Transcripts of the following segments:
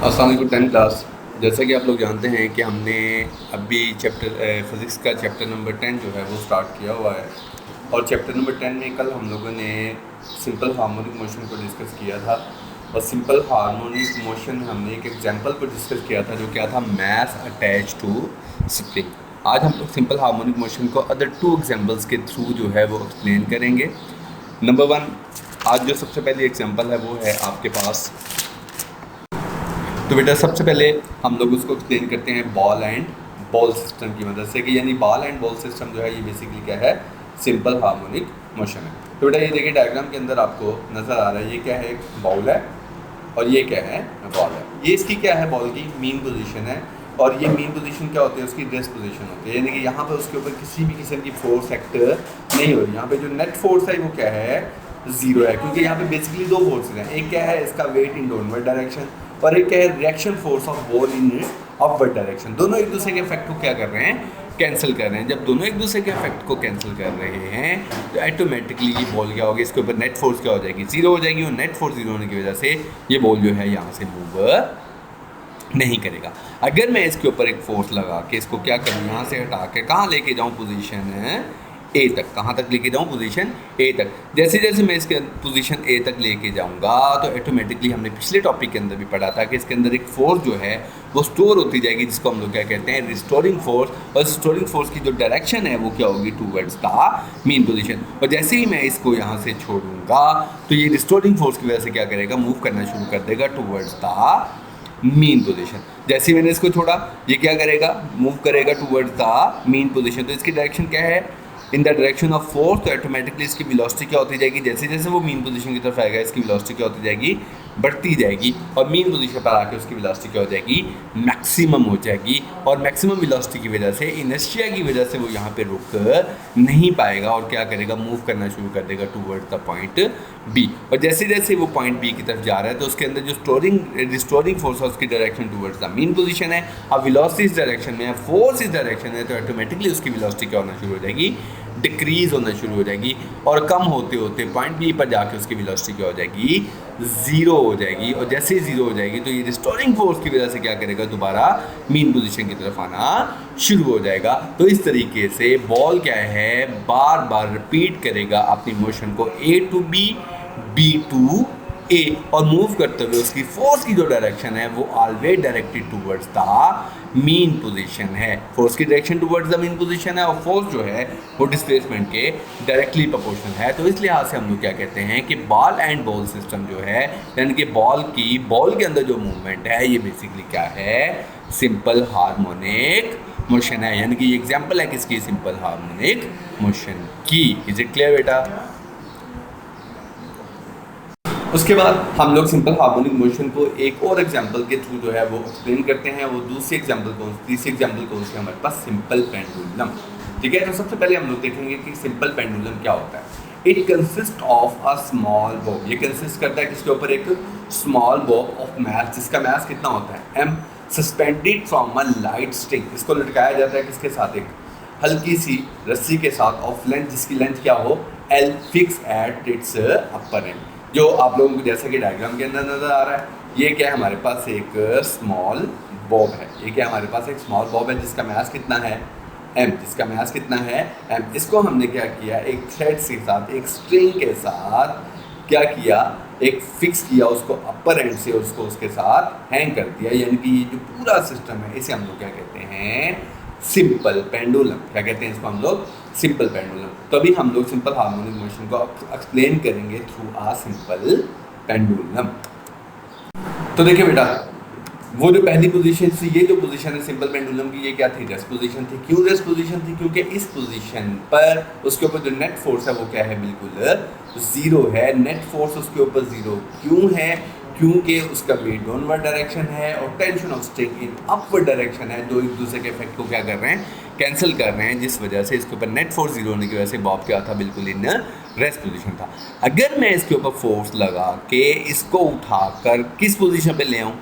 अस्सलाम वालेकुम 10 क्लास। जैसा कि आप लोग जानते हैं कि हमने अभी फिज़िक्स का चैप्टर नंबर 10 जो है वो स्टार्ट किया हुआ है। और चैप्टर नंबर 10 में कल हम लोगों ने सिंपल हार्मोनिक मोशन को डिस्कस किया था। और सिंपल हार्मोनिक मोशन में हमने एक एग्जांपल को डिस्कस किया था, जो क्या था, मास अटैच टू स्प्रिंग। आज हम लोग सिंपल हार्मोनिक मोशन को अदर 2 एग्जाम्पल्स के थ्रू जो है वो एक्सप्लेन करेंगे। नंबर 1, आज जो सबसे पहली एग्जाम्पल है वो है आपके पास। तो बेटा सबसे पहले हम लोग उसको एक्सप्लेन करते हैं बॉल एंड बॉल सिस्टम की मदद से, कि यानी बॉल एंड बॉल सिस्टम जो है ये बेसिकली क्या है, सिंपल हार्मोनिक मोशन है। तो बेटा ये देखिए डायग्राम के अंदर आपको नज़र आ रहा है, ये क्या है, एक बॉल है और ये क्या है, बॉल है। ये इसकी क्या है, बॉल की मीन पोजीशन है। और ये मीन पोजीशन क्या होती है, उसकी रेस्ट पोजीशन होती है, यानी कि यहाँ पर उसके ऊपर किसी भी किस्म की फोर्स एक्ट नहीं हो रही। यहाँ पे जो नेट फोर्स है वो क्या है, ज़ीरो है, क्योंकि यहाँ पे बेसिकली 2 फोर्सेज हैं। एक क्या है, इसका वेट इन डाउनवर्ड डायरेक्शन, और एक क्या है, reaction force of ball in upward direction. दोनों एक दूसरे के इफेक्ट को क्या कर रहे हैं, कैंसिल कर रहे हैं। जब दोनों एक दूसरे के इफेक्ट को कैंसिल कर रहे हैं तो ऑटोमेटिकली ये बॉल क्या होगी, इसके ऊपर नेट फोर्स क्या हो जाएगी, जीरो हो जाएगी। और नेट फोर्स जीरो होने की वजह से ये बॉल जो है यहाँ से मूव नहीं करेगा। अगर मैं इसके ऊपर एक फोर्स लगा के इसको क्या करूँ, यहाँ से हटा के कहाँ लेके जाऊँ, पोजीशन ए तक। कहाँ तक लेके जाऊँ, पोजीशन ए तक। जैसे जैसे मैं इसके पोजीशन ए तक लेके जाऊँगा तो ऑटोमेटिकली हमने पिछले टॉपिक के अंदर भी पढ़ा था कि इसके अंदर एक फोर्स जो है वो स्टोर होती जाएगी, जिसको हम लोग क्या कहते हैं, रिस्टोरिंग फोर्स। और रिस्टोरिंग फोर्स की जो डायरेक्शन है वो क्या होगी, टूवर्ड्स द मीन पोजीशन। और जैसे ही मैं इसको यहाँ से छोड़ूंगा तो ये रिस्टोरिंग फोर्स की वजह से क्या करेगा, मूव करना शुरू कर देगा टूवर्ड्स द मीन पोजीशन। जैसे ही मैंने इसको छोड़ा ये क्या करेगा, मूव करेगा टूवर्ड्स द मीन पोजीशन। तो इसकी डायरेक्शन क्या है, in the direction of force. तो ऑटोमेटिकली इसकी वेलोसिटी क्या होती जाएगी, जैसे जैसे वो मीन पोजीशन की तरफ आएगा इसकी वेलोसिटी क्या होती जाएगी, बढ़ती जाएगी। और मीन पोजीशन पर आके उसकी वेलोसिटी क्या हो जाएगी, मैक्सिमम हो जाएगी। और मैक्सिमम वेलोसिटी की वजह से, इनर्शिया की वजह से वो यहाँ पे रुक नहीं पाएगा और क्या करेगा, मूव करना शुरू कर देगा टूवर्ड्स द पॉइंट बी। और जैसे जैसे वो पॉइंट बी की तरफ जा रहा है तो उसके अंदर जो रिस्टोरिंग फोर्स है उसकी direction towards the mean position है। अब वेलोसिटी इस डायरेक्शन में है, फोर्स इस डायरेक्शन है, तो ऑटोमेटिकली उसकी वेलोसिटी क्या होना शुरू हो जाएगी, डिक्रीज होना शुरू हो जाएगी। और कम होते होते पॉइंट बी पर जाके उसकी वेलोसिटी क्या हो जाएगी, ज़ीरो हो जाएगी। और जैसे ही ज़ीरो हो जाएगी तो ये रिस्टोरिंग फोर्स की वजह से क्या करेगा, दोबारा मीन पोजीशन की तरफ आना शुरू हो जाएगा। तो इस तरीके से बॉल क्या है, बार बार रिपीट करेगा अपनी मोशन को, ए टू बी, बी टू ए, और मूव करते हुए उसकी फोर्स की जो डायरेक्शन है वो always directed towards the mean position है। फोर्स की direction towards the mean position है और फोर्स जो है वो डिस्प्लेसमेंट के डायरेक्टली प्रोपोर्शनल है। तो इस लिहाज से हम लोग क्या कहते हैं कि बॉल एंड बॉल सिस्टम जो है, यानी कि बॉल के अंदर जो मूवमेंट है ये बेसिकली क्या है, सिंपल हार्मोनिक मोशन है। यानी कि ये एग्जाम्पल है किसकी, सिंपल हार्मोनिक मोशन की। इज इट क्लियर बेटा? उसके बाद हम लोग सिंपल हार्मोनिक मोशन को एक और एग्जांपल के थ्रू जो है वो एक्सप्लेन करते हैं। वो तीसरी एग्जांपल कौन सी, हमारे पास सिंपल पेंडुलम। ठीक है, तो सबसे पहले हम लोग देखेंगे कि सिंपल पेंडुलम क्या होता है। It consist of a small Bob. ये कंसिस्ट करता है किसके ऊपर, एक स्मॉल बॉब ऑफ मैस, जिसका मैस कितना होता है, m, suspended from a light string. इसको लटकाया जाता है किसके साथ, एक हल्की सी रस्सी के साथ, ऑफ लेंथ, जिसकी लेंथ क्या हो, l, fix at its upper and. जो आप लोगों को जैसा कि डायग्राम के अंदर नज़र आ रहा है, ये क्या है, हमारे पास एक स्मॉल बॉब है। ये क्या हमारे पास एक स्मॉल बॉब है जिसका मैस कितना है, m, जिसका मैस कितना है, m। इसको हमने क्या किया, एक थ्रेड के साथ, एक स्ट्रिंग के साथ क्या किया, एक फिक्स किया उसको अपर एंड से, उसको उसके साथ हैंग कर दिया। यानी कि ये जो पूरा सिस्टम है इसे हम लोग क्या कहते हैं, सिंपल पेंडुलम। क्या कहते हैं इसको हम लोग, सिंपल पेंडुलम। तो अभी हम लोग सिंपल हार्मोनिक मोशन को एक्सप्लेन करेंगे थ्रू आ सिंपल पेंडुलम। तो देखिए बेटा, वो जो पहली पोजीशन थी, ये जो पोजीशन है सिंपल पेंडुलम की, ये क्या थी, रेस्ट पोजीशन थी। क्यों रेस्ट पोजीशन थी, क्योंकि इस पोजीशन पर उसके ऊपर जो नेट फोर्स है वो क्या है, बिल्कुल ज़ीरो है। नेट फोर्स उसके ऊपर ज़ीरो क्यों है, क्योंकि उसका वेट डाउनवर्ड डायरेक्शन है और tension of string in upward direction है। जो एक दूसरे के इफेक्ट को क्या कर रहे हैं, कैंसिल कर रहे हैं, जिस वजह से इसके ऊपर नेट फोर्स जीरो होने की वजह से बॉब क्या था, बिल्कुल इन रेस्ट पोजीशन था। अगर मैं इसके ऊपर फोर्स लगा के इसको उठाकर किस पोजीशन पे ले आऊँ,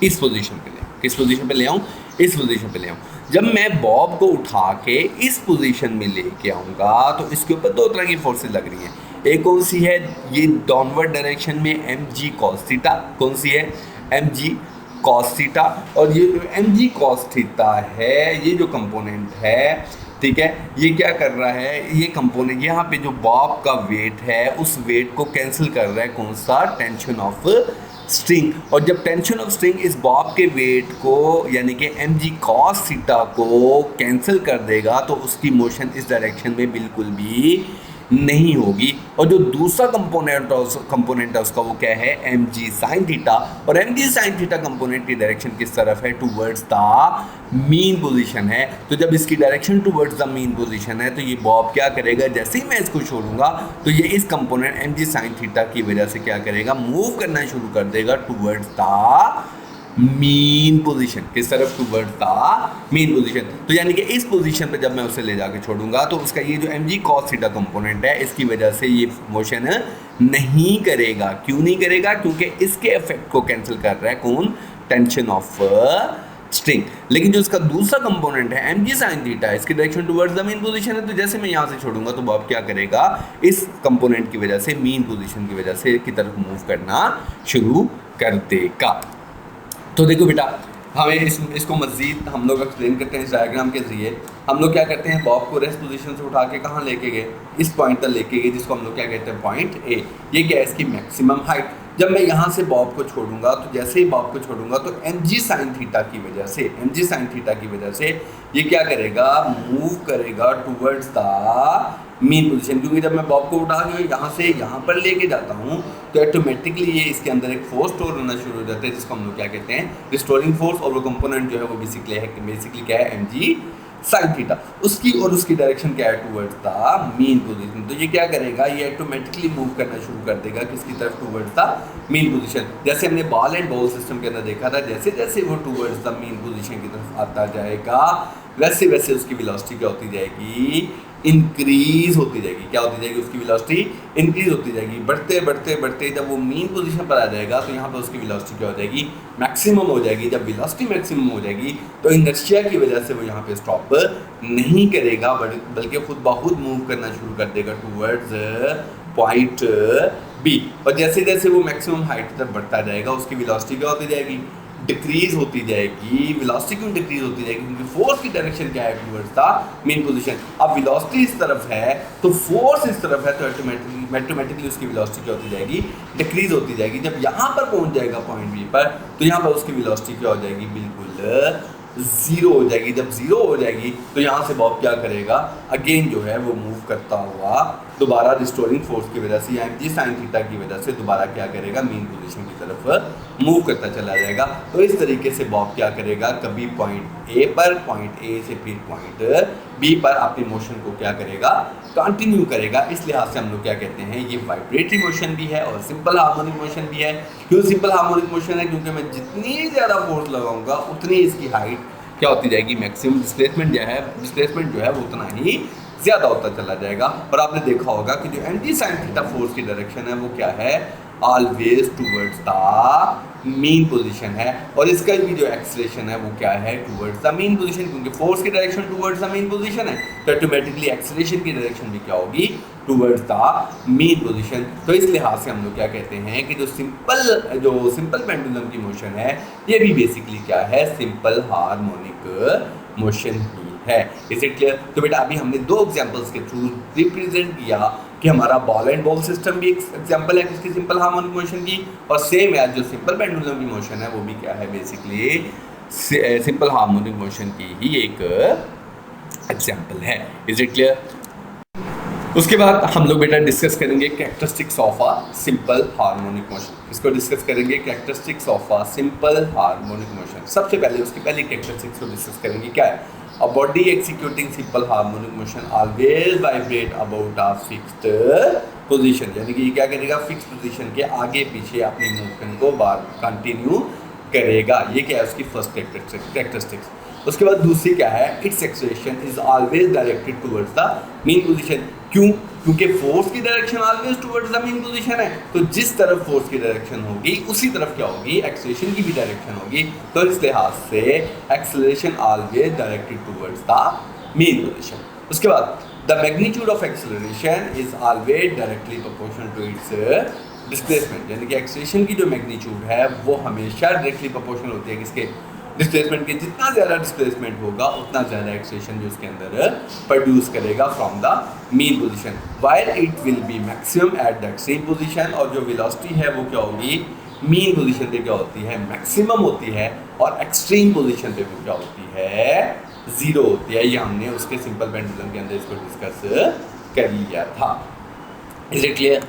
इस पोजीशन पे ले आऊँ। किस पोजीशन पे ले आऊँ, इस पोजीशन पे ले आऊँ। जब मैं बॉब को उठा के इस पोजीशन में लेके आऊँगा तो इसके ऊपर 2 तरह की फोर्सेज लग रही हैं। एक कौन सी है, ये डाउनवर्ड डायरेक्शन में mg cos थीटा, कौन सी है, mg कॉस थीटा, और ये जो एम जी कॉस थीटा है, ये जो कंपोनेंट है, ठीक है, ये क्या कर रहा है, ये कंपोनेंट यहाँ पे जो बॉब का वेट है उस वेट को कैंसिल कर रहा है कौन सा, टेंशन ऑफ स्ट्रिंग। और जब टेंशन ऑफ स्ट्रिंग इस बॉब के वेट को यानी कि एम जी कॉस थीटा को कैंसिल कर देगा तो उसकी मोशन इस डायरेक्शन में बिल्कुल भी नहीं होगी। और जो दूसरा कंपोनेंट है उसका वो क्या है, एम जी साइन थीटा, और m g sine theta component की डायरेक्शन किस तरफ है, टूवर्ड्स द मीन पोजीशन है। तो जब इसकी direction towards the mean position है तो ये बॉब क्या करेगा, जैसे ही मैं इसको छोड़ूंगा तो ये इस component m g sine theta की वजह से क्या करेगा, मूव करना शुरू कर देगा टूवर्ड्स द मीन पोजीशन, किस तरफ, टूवर्ड्स द मीन पोजीशन। तो यानी कि इस पोजीशन पे जब मैं उसे ले जाके छोड़ूंगा तो उसका ये जो m g cos theta component है इसकी वजह से ये मोशन नहीं करेगा। क्यों नहीं करेगा, क्योंकि इसके इफेक्ट को कैंसिल कर रहा है कौन, टेंशन ऑफ स्ट्रिंग। लेकिन जो इसका दूसरा कंपोनेंट है एम जी साइन थीटा, इसकी direction towards the mean position है, तो जैसे मैं यहाँ से छोड़ूंगा तो बॉब क्या करेगा, इस कंपोनेंट की वजह से, मीन पोजीशन की वजह से की तरफ मूव करना शुरू कर देगा। तो देखो बेटा, हमें इसको मज़ीद हम लोग एक्सप्लेन करते हैं इस डायग्राम के जरिए। हम लोग क्या करते हैं, बॉब को रेस्ट पोजीशन से उठा के कहाँ लेके गए, इस पॉइंट तक लेके गए जिसको हम लोग क्या कहते हैं, पॉइंट ए। ये क्या है, इसकी मैक्सिमम हाइट। जब मैं यहाँ से बॉब को छोड़ूंगा तो जैसे ही बॉब को छोड़ूंगा तो एम जी साइन थीटा की वजह से, एम जी साइन थीटा की वजह से ये क्या करेगा, मूव करेगा टूवर्ड्स द मीन पोजीशन। क्योंकि जब मैं बॉब को उठा के यहाँ से यहाँ पर लेके जाता हूँ तो ऑटोमेटिकली ये इसके अंदर एक फोर्स स्टोर होना शुरू हो जाता है जिसको हम लोग क्या कहते हैं, रिस्टोरिंग फोर्स। और वो कंपोनेंट जो है वो बेसिकली क्या है, एम जी साइन थीटा। उसकी और उसकी डायरेक्शन क्या है, टूवर्ड्स द मीन पोजीशन। तो ये क्या करेगा, ये ऑटोमेटिकली मूव करना शुरू कर देगा किसकी तरफ, टूवर्ड्स द मीन पोजीशन। जैसे हमने बॉल एंड बॉल सिस्टम के अंदर देखा था, जैसे जैसे वो टूवर्ड्स द मीन पोजीशन की तरफ आता जाएगा वैसे वैसे उसकी वेलोसिटी क्या होती जाएगी, इंक्रीज होती जाएगी। क्या होती जाएगी, उसकी वेलोसिटी इंक्रीज होती जाएगी। बढ़ते बढ़ते बढ़ते जब वो मीन पोजीशन पर आ जाएगा तो यहाँ पर उसकी वेलोसिटी क्या हो जाएगी, मैक्सिमम हो जाएगी। जब वेलोसिटी मैक्सिमम हो जाएगी तो इनर्शिया की वजह से वो यहाँ पे स्टॉप नहीं करेगा बल्कि खुद ब खुद मूव करना शुरू कर देगा टूवर्ड्स पॉइंट बी। और जैसे जैसे वो मैक्सिमम हाइट तक बढ़ता जाएगा उसकी वेलोसिटी क्या होती जाएगी, डिक्रीज होती जाएगी। वेलोसिटी क्यों डिक्रीज होती जाएगी, क्योंकि फोर्स की डायरेक्शन क्या है, टुवर्ड्स द मेन पोजीशन। अब वेलोसिटी इस तरफ है तो फोर्स इस तरफ है तो ऑटोमेटिकली उसकी वेलोसिटी क्या होती जाएगी, डिक्रीज होती जाएगी। जब यहाँ पर पहुँच जाएगा पॉइंट बी पर तो यहाँ पर उसकी वेलोसिटी क्या हो जाएगी, बिल्कुल ज़ीरो हो जाएगी। जब ज़ीरो हो जाएगी तो यहाँ से बॉब क्या करेगा, अगेन जो है वो मूव करता हुआ दोबारा रिस्टोरिंग फोर्स की वजह से या जी साइन थीटा की वजह से दोबारा क्या करेगा, मेन पोजीशन की तरफ मूव करता चला जाएगा। तो इस तरीके से बॉब क्या करेगा, कभी पॉइंट ए पर, पॉइंट ए से फिर पॉइंट बी पर अपनी मोशन को क्या करेगा, कंटिन्यू करेगा। इस लिहाज से हम लोग क्या कहते हैं, ये वाइब्रेटरी मोशन भी है और सिंपल हार्मोनिक मोशन भी है। क्यों सिंपल हार्मोनिक मोशन है, क्योंकि मैं जितनी ज़्यादा फोर्स लगाऊंगा उतनी इसकी हाइट क्या होती जाएगी, मैक्सिमम डिस्प्लेसमेंट जो है वो उतना ही ज़्यादा होता चला जाएगा। और आपने देखा होगा कि जो एंटी साइन थीटा फोर्स की डायरेक्शन है वो क्या है, always towards the mean position है। और इसका भी जो एक्सेलरेशन है वो क्या है, टूवर्ड्स द मीन पोजीशन। क्योंकि फोर्स की direction towards the mean position है तो ऑटोमेटिकली एक्सेलरेशन की डायरेक्शन भी क्या होगी, टूवर्ड्स द मीन पोजीशन। तो इस लिहाज से हम लोग क्या कहते हैं कि जो सिंपल पेंडुलम की मोशन है ये भी बेसिकली क्या है, सिंपल हार्मोनिक मोशन ही है। Is it clear? तो बेटा अभी हमने दो एग्जांपल्स के थ्रू रिप्रेजेंट किया कि हमारा बॉल एंड बॉल सिस्टम भी एक एग्जांपल है किसकी, सिंपल हार्मोनिक मोशन की। और सेम है जो सिंपल पेंडुलम की मोशन है वो भी क्या है, बेसिकली सिंपल हार्मोनिक मोशन की ही एक एग्जांपल है। Is it clear? उसके बाद हम लोग बेटा डिस्कस करेंगे characteristics of a simple harmonic motion. इसको डिस्कस करेंगे characteristics of a simple harmonic motion. सबसे पहले उसकी पहली कैरेक्टरिस्टिक्स को डिस्कस करेंगे, क्या है, a body executing simple harmonic motion always vibrate about a fixed position। यानी कि ये क्या करेगा, फिक्स पोजीशन के आगे पीछे अपनी मूवमेंट को बार कंटिन्यू करेगा। ये क्या है उसकी फर्स्ट कैरेक्टरिस्टिक्स। उसके बाद दूसरी क्या है, it's acceleration is always directed towards the mean position. क्यों? क्योंकि फोर्स की direction always towards the mean position है, तो जिस तरफ फोर्स की डायरेक्शन होगी उसी तरफ क्या होगी, एक्सेलरेशन की भी डायरेक्शन होगी। तो इस लिहाज से acceleration always directed towards the mean position. उसके बाद the magnitude of acceleration is always directly proportional to its displacement यानी कि एक्सेलरेशन की जो मैग्नीट्यूड है वो हमेशा डायरेक्टली प्रोपोर्शनल होती है किसके, डिस्प्लेसमेंट के। जितना ज़्यादा डिस्प्लेसमेंट होगा उतना ज़्यादा एक्सेलरेशन जो उसके अंदर प्रोड्यूस करेगा from the mean position, while it will be maximum at that same position. और जो वेलोसिटी है वो क्या होगी, मीन पोजीशन पे क्या होती है, मैक्सिमम होती है, और एक्सट्रीम पोजीशन पे वो क्या होती है, ज़ीरो होती है। ये हमने उसके सिंपल पेंडुलम के अंदर इसको डिस्कस कर लिया था। Is it clear?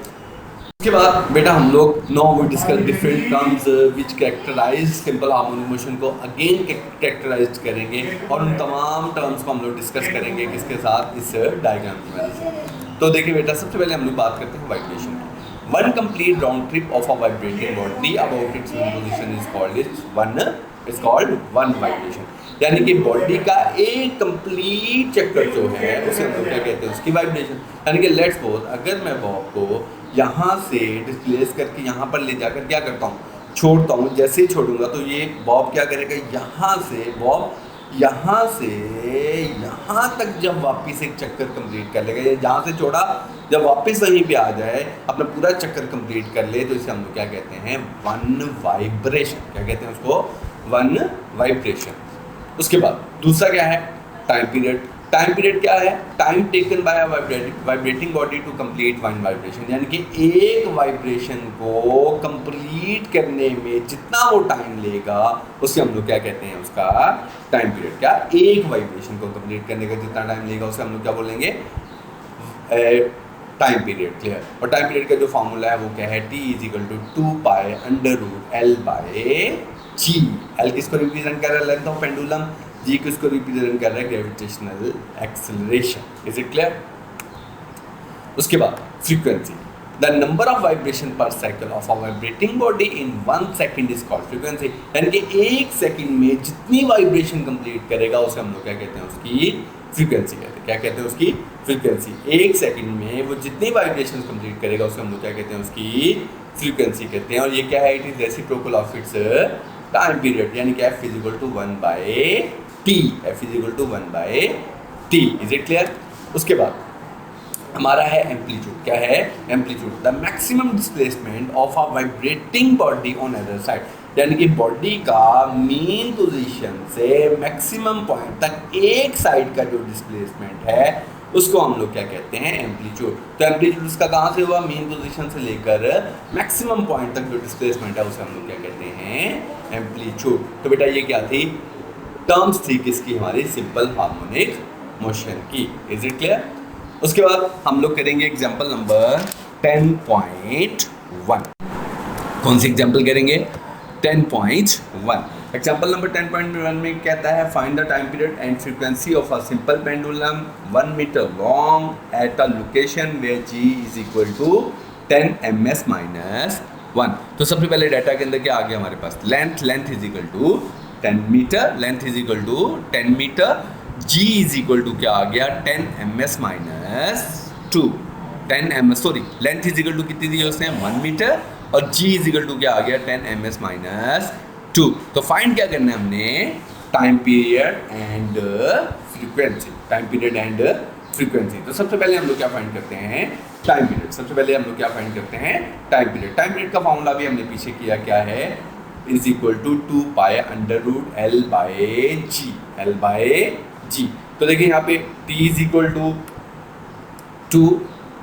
उसके बाद बेटा हम लोग now we discuss different terms which characterise simple harmonic motion को अगेन कैरेक्टराइज करेंगे, और उन तमाम टर्म्स को हम लोग डिस्कस करेंगे किसके साथ, इस डायग्राम की मदद से। तो देखिए बेटा सबसे पहले हम लोग बात करते हैं वाइब्रेशन की। One complete round trip of a vibrating body about its position is called one vibration. यानी कि बॉडी का एक कंप्लीट चक्कर जो है उसे हम लोग क्या कहते हैं, उसकी वाइब्रेशन। यानी कि लेट्स सपोज अगर मैं बॉब को यहाँ से डिस्प्लेस करके यहाँ पर ले जाकर क्या करता हूँ, छोड़ता हूँ, जैसे ही छोड़ूंगा तो ये बॉब क्या करेगा, यहाँ से बॉब यहाँ से यहाँ तक जब वापस एक चक्कर कंप्लीट कर लेगा, या जहाँ से छोड़ा जब वापस वहीं पे आ जाए, अपना पूरा चक्कर कंप्लीट कर ले, तो इसे हम लोग क्या कहते हैं, वन वाइब्रेशन। क्या कहते हैं उसको, वन वाइब्रेशन। उसके बाद दूसरा क्या है, टाइम पीरियड। टाइम पीरियड क्या है, time taken by vibrating body to complete one vibration. यानी कि एक वाइब्रेशन को कंप्लीट करने में जितना वो टाइम लेगा उसे हम लोग क्या कहते हैं, उसका टाइम पीरियड। क्या, एक वाइब्रेशन को कंप्लीट करने का जितना टाइम लेगा उसे हम लोग क्या बोलेंगे, टाइम पीरियड। क्लियर? और टाइम पीरियड का जो फॉर्मूला है वो क्या है, T = 2π√L/g। L किसको रिप्रेजेंट कर रहा है, लेंथ ऑफ पेंडुलम। G किसको रिप्रेजेंट कर रहा है, gravitational acceleration. Is it clear? उसके बाद frequency, the number of vibration per cycle of a vibrating body in 1 second is called frequency. यानी कि एक सेकंड में जितनी वाइब्रेशन कंप्लीट करेगा उसे हम लोग क्या कहते हैं, उसकी फ्रीक्वेंसी कहते हैं। क्या कहते हैं, उसकी फ्रीक्वेंसी। एक सेकंड में वो जितनी वाइब्रेशन कंप्लीट करेगा उसे हम लोग क्या कहते हैं, उसकी फ्रीक्वेंसी कहते हैं। और ये क्या है, it is reciprocal of its time period. यानी कि F = 1/T। F = 1/T। Is it clear? उसके बाद हमारा है एम्पलीट्यूड। क्या है, amplitude, the maximum displacement of a vibrating body on other side. यानी कि बॉडी का मेन पोजीशन से मैक्सिमम पॉइंट तक एक साइड का जो डिस्प्लेसमेंट है उसको हम लोग क्या कहते हैं, एम्पलीट्यूड। तो एम्पलीट्यूड उसका कहाँ से हुआ, मेन पोजीशन से लेकर मैक्सिमम पॉइंट तक जो डिस्प्लेसमेंट है उसे हम लोग क्या कहते हैं, एम्पलीट्यूड। तो बेटा ये क्या थी, टर्म्स थी किसकी, हमारी सिंपल हार्मोनिक मोशन की। Is it clear? उसके बाद हम लोग करेंगे एग्जाम्पल नंबर 10.1। कौन सी एग्जाम्पल करेंगे, 10.1। एग्जाम्पल नंबर 10.1 में कहता है, find the time period and frequency of a simple pendulum 1 metre long at a location where G = 10 ms - 1। तो सबसे पहले डाटा के अंदर क्या आ गया हमारे पास, length = 10 metre, length = 10 metre, G = क्या आ गया, 10 ms - 2। 10 ms, सॉरी, लेंथ = कितनी दी है उसने, 1 मीटर, और G = क्या आ गया, 10 ms - 2। तो फाइंड क्या करना है हमने, time period and frequency. Time period and frequency. तो सबसे पहले हम लोग क्या फाइंड करते हैं, टाइम पीरियड। सबसे पहले हम लोग क्या फाइंड करते हैं, टाइम पीरियड। टाइम पीरियड का फॉर्मूला भी हमने पीछे किया, क्या है, = 2π√L/g। L/g। तो देखिए यहाँ पे T = 2,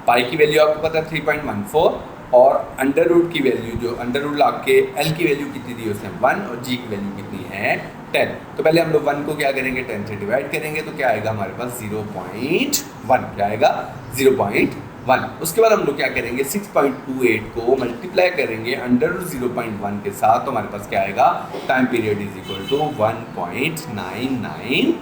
पाई की वैल्यू आपको पता है 3.14, और अंडर रूट की वैल्यू जो अंडर रूट ला के L की वैल्यू कितनी दी है उसने 1, और G की वैल्यू कितनी है 10। तो पहले हम लोग 1 को क्या करेंगे, 10 से डिवाइड करेंगे, तो क्या आएगा हमारे पास 0.1। क्या आएगा, 0.1। उसके बाद हम लोग क्या करेंगे, 6.28 को मल्टीप्लाई करेंगे अंडर रूट 0.1 के साथ, तो हमारे पास क्या आएगा, time period = 1.99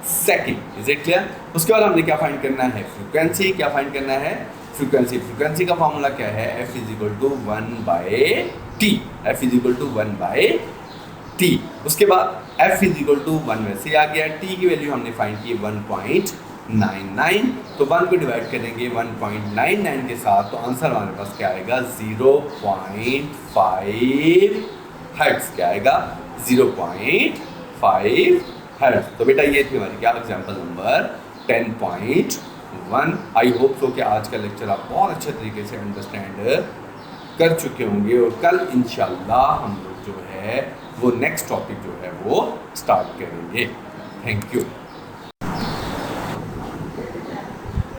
second. Is it clear? उसके बाद हमने क्या फाइंड करना है, फ्रीक्वेंसी। क्या फाइंड करना है, फ्रीक्वेंसी। फ्रीक्वेंसी का फॉर्मूला क्या है, F = 1/T। F = 1/T। उसके बाद F = 1 वैसे आ गया, T की वैल्यू हमने फाइंड की 1.99, तो 1 को डिवाइड करेंगे 1.99 के साथ, तो आंसर हमारे पास क्या आएगा, 0.5 हर्ट्ज। क्या आएगा, 0.5 हर्ट्ज। तो बेटा ये थी हमारी क्या, example number 10.1। I hope so कि आज का लेक्चर आप बहुत अच्छे तरीके से अंडरस्टैंड कर चुके होंगे और कल इंशाल्लाह हम लोग जो है वो नेक्स्ट टॉपिक जो है वो स्टार्ट करेंगे। Thank you.